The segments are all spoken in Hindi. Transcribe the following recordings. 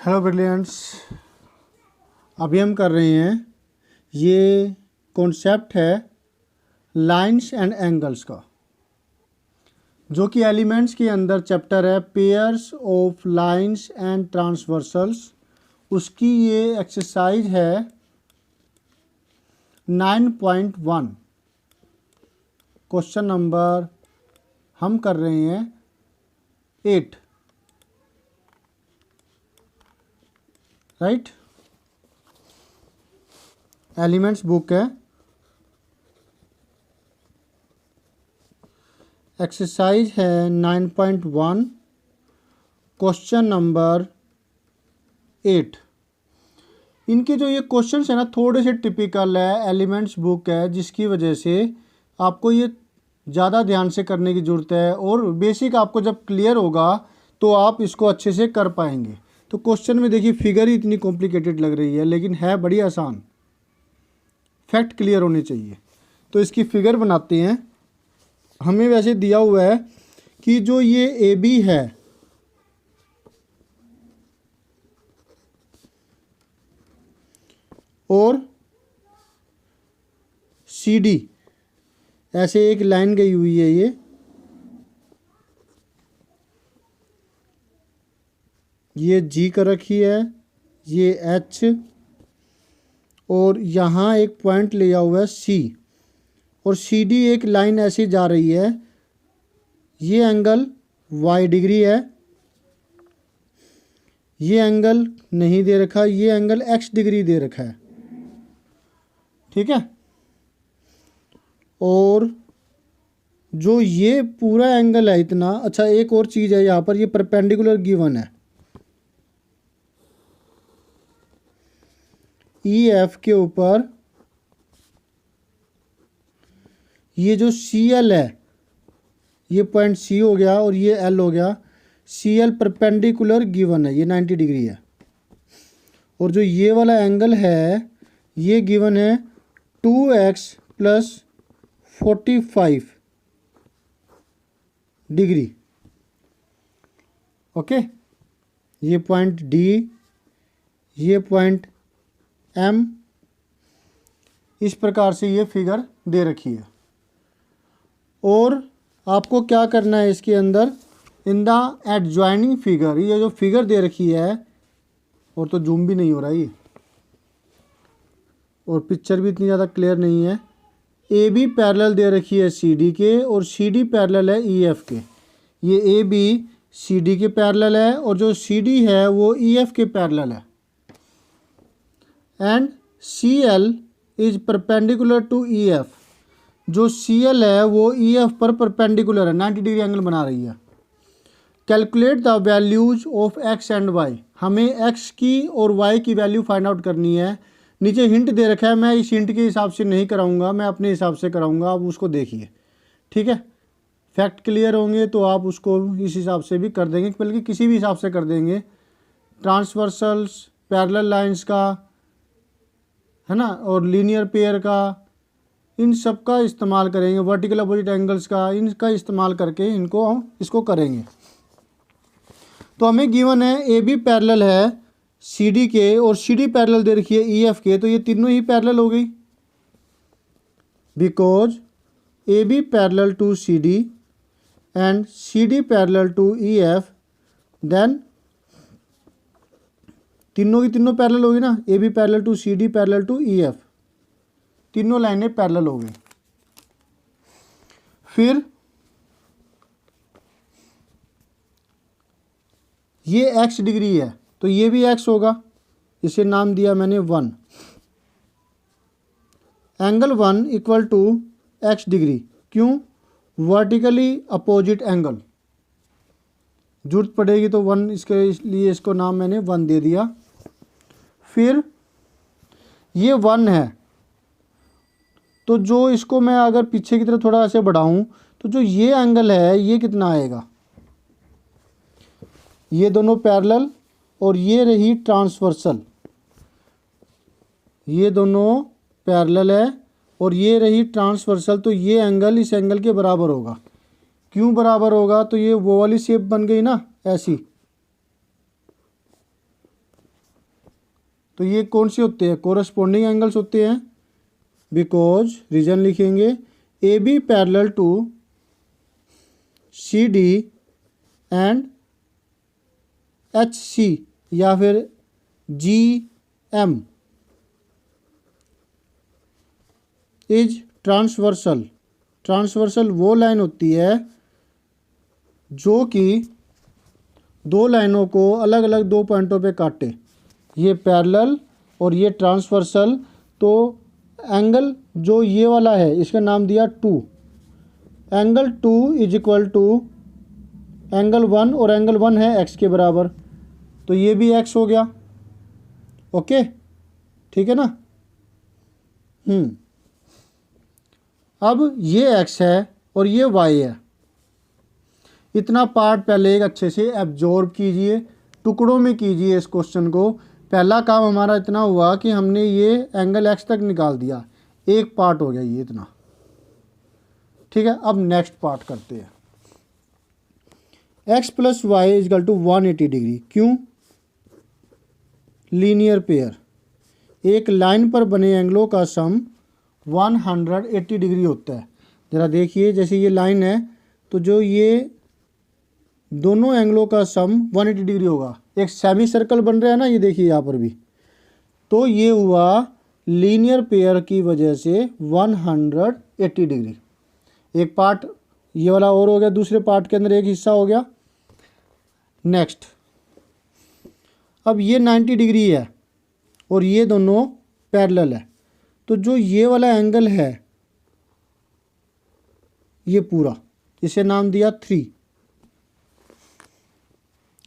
Hello brilliants. अभी हम कर रहे हैं, ये कॉन्सेप्ट है लाइंस एंड एंगल्स का, जो कि एलिमेंट्स के अंदर चैप्टर है pairs of lines and transversals. उसकी ये एक्सरसाइज है 9.1। क्वेश्चन नंबर हम कर रहे हैं 8, राइट। एलिमेंट्स बुक है, एक्सरसाइज है 9.1, क्वेश्चन नंबर 8। इनके जो ये क्वेश्चंस है ना, थोड़े से टिपिकल है, एलिमेंट्स बुक है, जिसकी वजह से आपको ये ज़्यादा ध्यान से करने की ज़रूरत है। और बेसिक आपको जब क्लियर होगा तो आप इसको अच्छे से कर पाएंगे। तो क्वेश्चन में देखिए, फिगर ही इतनी कॉम्प्लिकेटेड लग रही है, लेकिन है बड़ी आसान। फैक्ट क्लियर होने चाहिए। तो इसकी फिगर बनाते हैं। हमें वैसे दिया हुआ है कि जो ये ए बी है, और सी डी, ऐसे एक लाइन गई हुई है। ये जी कर रखी है, ये एच, और यहाँ एक पॉइंट लिया हुआ है सी, और सी डी एक लाइन ऐसी जा रही है। ये एंगल वाई डिग्री है, ये एंगल नहीं दे रखा, ये एंगल एक्स डिग्री दे रखा है, ठीक है। और जो ये पूरा एंगल है इतना, अच्छा एक और चीज़ है यहाँ पर, ये परपेंडिकुलर गिवन है। ई एफ के ऊपर ये जो सी एल है, ये पॉइंट सी हो गया और ये एल हो गया। सी एल परपेंडिकुलर गिवन है, ये 90 डिग्री है। और जो ये वाला एंगल है, ये गिवन है 2x + 45 डिग्री, ओके। ये पॉइंट डी, ये पॉइंट एम, इस प्रकार से ये फिगर दे रखी है। और आपको क्या करना है इसके अंदर, इन द एडजॉइनिंग फिगर, ये जो फिगर दे रखी है, और तो जूम भी नहीं हो रहा ये, और पिक्चर भी इतनी ज़्यादा क्लियर नहीं है। ए बी पैरेलल दे रखी है सी डी के, और सी डी पैरेलल है ई एफ के। ये ए बी सी डी के पैरेलल है, और जो सी डी है वो ई एफ के पैरेलल है। And C L is perpendicular to E F, जो सी एल है वो ई एफ पर परपेंडिकुलर है, 90 डिग्री एंगल बना रही है। Calculate the values of X and Y, हमें एक्स की और वाई की वैल्यू फाइंड आउट करनी है। नीचे हिंट दे रखा है, मैं इस हिंट के हिसाब से नहीं कराऊंगा, मैं अपने हिसाब से कराऊंगा, आप उसको देखिए, ठीक है। फैक्ट क्लियर होंगे तो आप उसको इस हिसाब से भी कर देंगे, बल्कि किसी भी हिसाब से कर देंगे। ट्रांसवर्सल्स, पैरेलल लाइंस का, है ना, और लीनियर पेयर का, इन सब का इस्तेमाल करेंगे। वर्टिकल अपोजिट एंगल्स का, इनका इस्तेमाल करके इनको हम इसको करेंगे। तो हमें गिवन है ए बी पैरेलल है सी डी के, और सी डी पैरेलल दे रखी है ई एफ के, तो ये तीनों ही पैरेलल हो गई, because A B parallel to C D and C D parallel to E F, then तीनों की तीनों पैरेलल होगी ना। A B parallel to C D parallel to E F, तीनों लाइनें पैरेलल हो गई। फिर ये एक्स डिग्री है, तो ये भी एक्स होगा, इसे नाम दिया मैंने 1। Angle 1 equal to X degree, क्यों? वर्टिकली अपोजिट एंगल, जरूरत पड़ेगी तो 1, इसके लिए इसको नाम मैंने 1 दे दिया। फिर ये 1 है, तो जो इसको मैं अगर पीछे की तरफ थोड़ा ऐसे बढ़ाऊं, तो जो ये एंगल है ये कितना आएगा? ये दोनों पैरेलल, और ये रही ट्रांसवर्सल, ये दोनों पैरेलल है और ये रही ट्रांसवर्सल, तो ये एंगल इस एंगल के बराबर होगा। क्यों बराबर होगा? तो ये वो वाली शेप बन गई ना ऐसी, तो ये कौन से होते हैं, कोरस्पोंडिंग एंगल्स होते हैं, बिकॉज रीजन लिखेंगे A B parallel to C D and H C या फिर G M is transversal. Transversal वो लाइन होती है जो कि दो लाइनों को अलग अलग दो पॉइंटों पे काटे, ये पैरेलल और ये ट्रांसवर्सल। तो एंगल जो ये वाला है इसका नाम दिया 2, angle 2 is equal to angle 1 और एंगल 1 है x के बराबर, तो ये भी x हो गया। ओके ठीक है ना। अब ये x है और ये y है। इतना पार्ट पहले एक अच्छे से एब्जॉर्ब कीजिए, टुकड़ों में कीजिए इस क्वेश्चन को। पहला काम हमारा इतना हुआ कि हमने ये एंगल x तक निकाल दिया, एक पार्ट हो गया ये इतना। ठीक है, अब नेक्स्ट पार्ट करते हैं। x plus Y is equal to 180 degree. क्यों? लीनियर पेयर, एक लाइन पर बने एंगलों का सम 180 डिग्री होता है। ज़रा देखिए, जैसे ये लाइन है तो जो ये दोनों एंगलों का सम 180 डिग्री होगा। एक सेमी सर्कल बन रहा है ना, ये देखिए यहाँ पर भी, तो ये हुआ लीनियर पेयर की वजह से 180 डिग्री। एक पार्ट ये वाला और हो गया, दूसरे पार्ट के अंदर एक हिस्सा हो गया। नेक्स्ट, अब ये 90 डिग्री है और ये दोनों पैरेलल है, तो जो ये वाला एंगल है ये पूरा, इसे नाम दिया 3,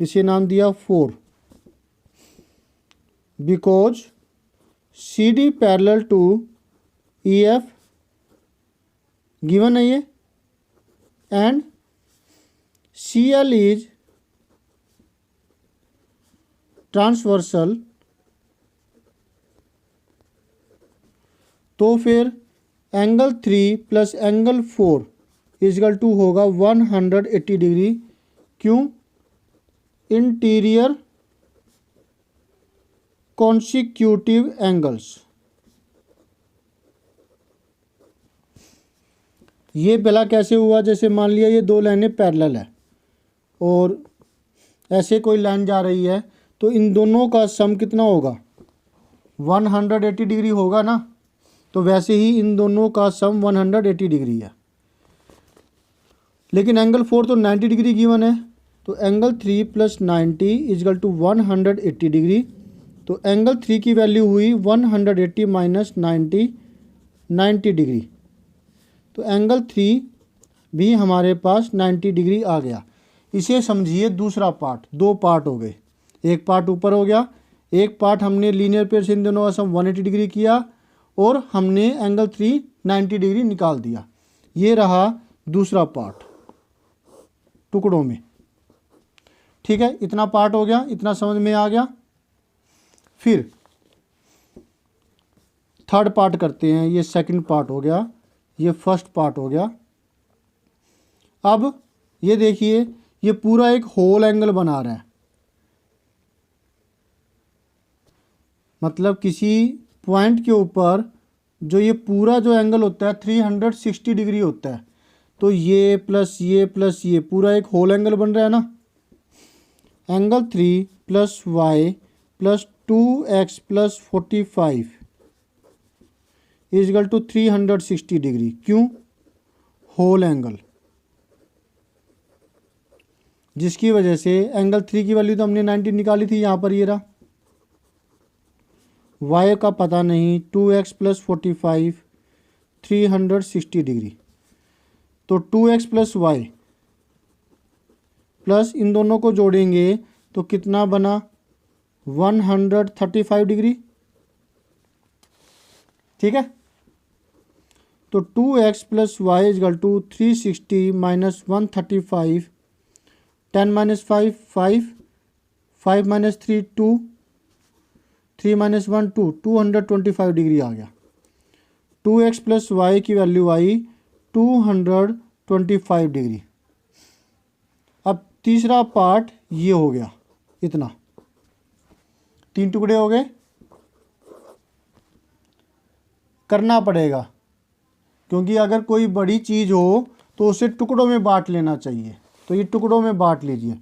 इसे नाम दिया 4, because C D parallel to E F given है ये, and C L is transversal. तो फिर angle 3 plus angle 4 is equal to होगा 180 डिग्री। क्यों? Interior consecutive angles. ये पहला कैसे हुआ? जैसे मान लिया ये दो लाइनें पैरेलल है और ऐसे कोई लाइन जा रही है, तो इन दोनों का सम कितना होगा? 180 डिग्री होगा ना। तो वैसे ही इन दोनों का सम 180 डिग्री है, लेकिन एंगल 4 तो 90 डिग्री गिवन है, तो angle 3 plus 90 is equal to 180 degree. तो एंगल 3 की वैल्यू हुई 180 माइनस 90 डिग्री। तो एंगल 3 भी हमारे पास 90 डिग्री आ गया। इसे समझिए दूसरा पार्ट, दो पार्ट हो गए, एक पार्ट ऊपर हो गया, एक पार्ट हमने लीनियर पेयर से इन दोनों का सम 180 डिग्री किया और हमने एंगल 3 90 डिग्री निकाल दिया। ये रहा दूसरा पार्ट टुकड़ों में। ठीक है, इतना पार्ट हो गया, इतना समझ में आ गया। फिर थर्ड पार्ट करते हैं। ये सेकंड पार्ट हो गया, ये फर्स्ट पार्ट हो गया। अब ये देखिए, ये पूरा एक होल एंगल बना रहा है, मतलब किसी पॉइंट के ऊपर जो ये पूरा जो एंगल होता है 360 डिग्री होता है। तो ये प्लस ये पूरा एक होल एंगल बन रहा है ना। Angle 3 plus Y plus 2x plus 45 is equal to 360 degree. क्यों? होल एंगल, जिसकी वजह से एंगल 3 की वैल्यू तो हमने 90 निकाली थी, यहाँ पर ये रहा। y का पता नहीं, 2x प्लस 45 360 डिग्री। तो 2x प्लस वाई प्लस इन दोनों को जोड़ेंगे तो कितना बना? 135 डिग्री। ठीक है, तो 2x plus Y is equal to 360 minus 135, 10 minus 5 5, 5 minus 3 2, 3 minus 1 2, 225 degree आ गया। 2x प्लस वाई की वैल्यू आई 225 डिग्री। अब तीसरा पार्ट ये हो गया, इतना 3 टुकड़े हो गए। करना पड़ेगा, क्योंकि अगर कोई बड़ी चीज़ हो तो उसे टुकड़ों में बांट लेना चाहिए। तो ये टुकड़ों में बांट लीजिए।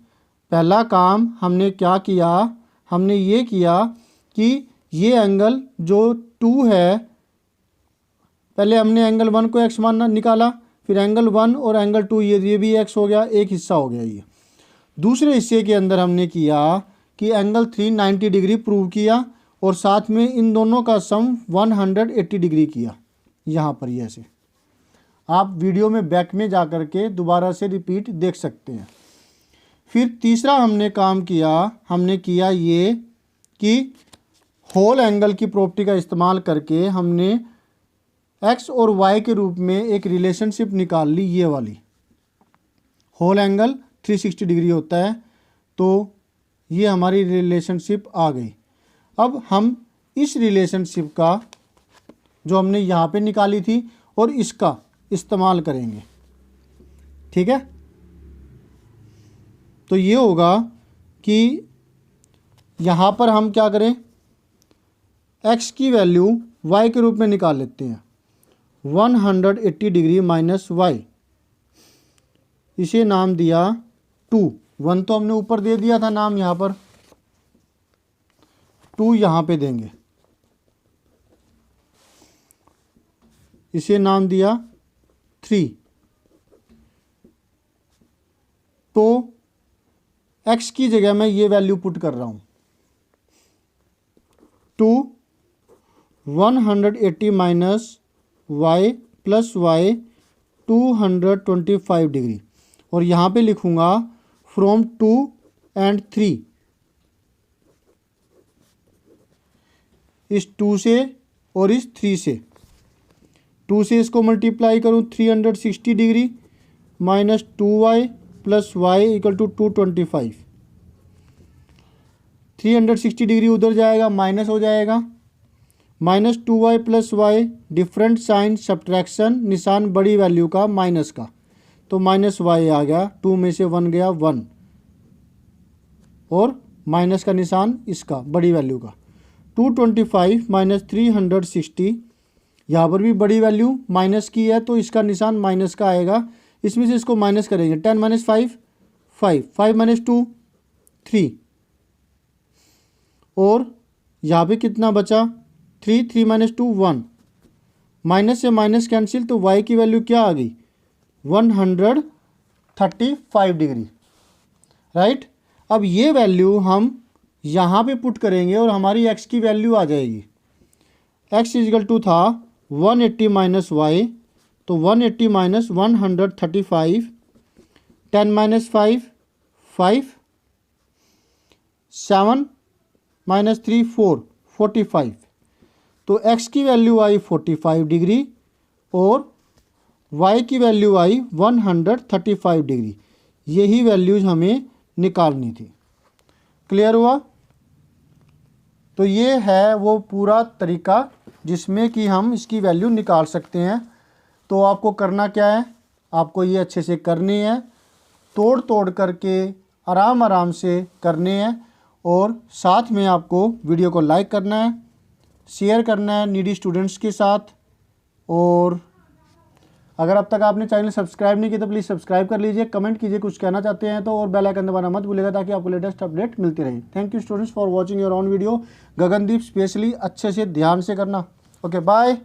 पहला काम हमने क्या किया, हमने ये किया कि ये एंगल जो 2 है, पहले हमने एंगल 1 को x मानना निकाला, फिर एंगल 1 और एंगल 2 ये भी x हो गया, एक हिस्सा हो गया ये। दूसरे हिस्से के अंदर हमने किया कि एंगल 390 डिग्री प्रूव किया और साथ में इन दोनों का सम 180 डिग्री किया। यहाँ पर ये ऐसे आप वीडियो में बैक में जा कर के दोबारा से रिपीट देख सकते हैं। फिर तीसरा हमने काम किया, हमने किया ये कि होल एंगल की प्रॉपर्टी का इस्तेमाल करके हमने x और y के रूप में एक रिलेशनशिप निकाल ली। ये वाली होल एंगल 360 डिग्री होता है, तो ये हमारी रिलेशनशिप आ गई। अब हम इस रिलेशनशिप का जो हमने यहाँ पे निकाली थी और इसका इस्तेमाल करेंगे, ठीक है। तो ये होगा कि यहाँ पर हम क्या करें, x की वैल्यू y के रूप में निकाल लेते हैं, 180 डिग्री माइनस y, इसे नाम दिया 2। 1 तो हमने ऊपर दे दिया था नाम, यहाँ पर 2 यहाँ पे देंगे, इसे नाम दिया 3। तो x की जगह मैं ये वैल्यू पुट कर रहा हूँ, 2 180 minus y plus y 225 degree, और यहाँ पे लिखूँगा फ्रॉम 2 एंड 3, इस 2 से और इस 3 से, 2 से इसको मल्टीप्लाई करूँ 360 degree minus 2y plus y equal to 225। 360 degree उधर जाएगा, माइनस हो जाएगा, minus 2y plus y, different sign subtraction, निशान बड़ी वैल्यू का माइनस का, तो माइनस y आ गया, 2 में से 1 गया 1, और माइनस का निशान इसका बड़ी वैल्यू का, 225 माइनस 360, यहाँ पर भी बड़ी वैल्यू माइनस की है तो इसका निशान माइनस का आएगा, इसमें से इसको माइनस करेंगे, 10 माइनस 5 5, 5 माइनस 2 3, और यहाँ पे कितना बचा 3, 3 माइनस 2 1, माइनस से माइनस कैंसिल, तो y की वैल्यू क्या आ गई 135 डिग्री, राइट। अब ये वैल्यू हम यहाँ पे पुट करेंगे और हमारी x की वैल्यू आ जाएगी, x इजिकल टू था 180 माइनस y, तो 180 माइनस 135, 10 माइनस 5 5, 7 माइनस 3 4, 45, तो x की वैल्यू आई 45 डिग्री और y की वैल्यू आई 135 डिग्री। यही वैल्यूज हमें निकालनी थी। क्लियर हुआ? तो ये है वो पूरा तरीका जिसमें कि हम इसकी वैल्यू निकाल सकते हैं। तो आपको करना क्या है, आपको ये अच्छे से करनी है, तोड़ तोड़ करके आराम आराम से करने हैं, और साथ में आपको वीडियो को लाइक करना है, शेयर करना है नीडी स्टूडेंट्स के साथ, और अगर अब तक आपने चैनल सब्सक्राइब नहीं किया तो प्लीज़ सब्सक्राइब कर लीजिए, कमेंट कीजिए कुछ कहना चाहते हैं तो, और बेल आइकन दबाना मत भूलिएगा ताकि आपको लेटेस्ट अपडेट मिलती रहे। Thank you students for watching your on video. Gagandeep specially अच्छे से ध्यान से करना। Okay bye.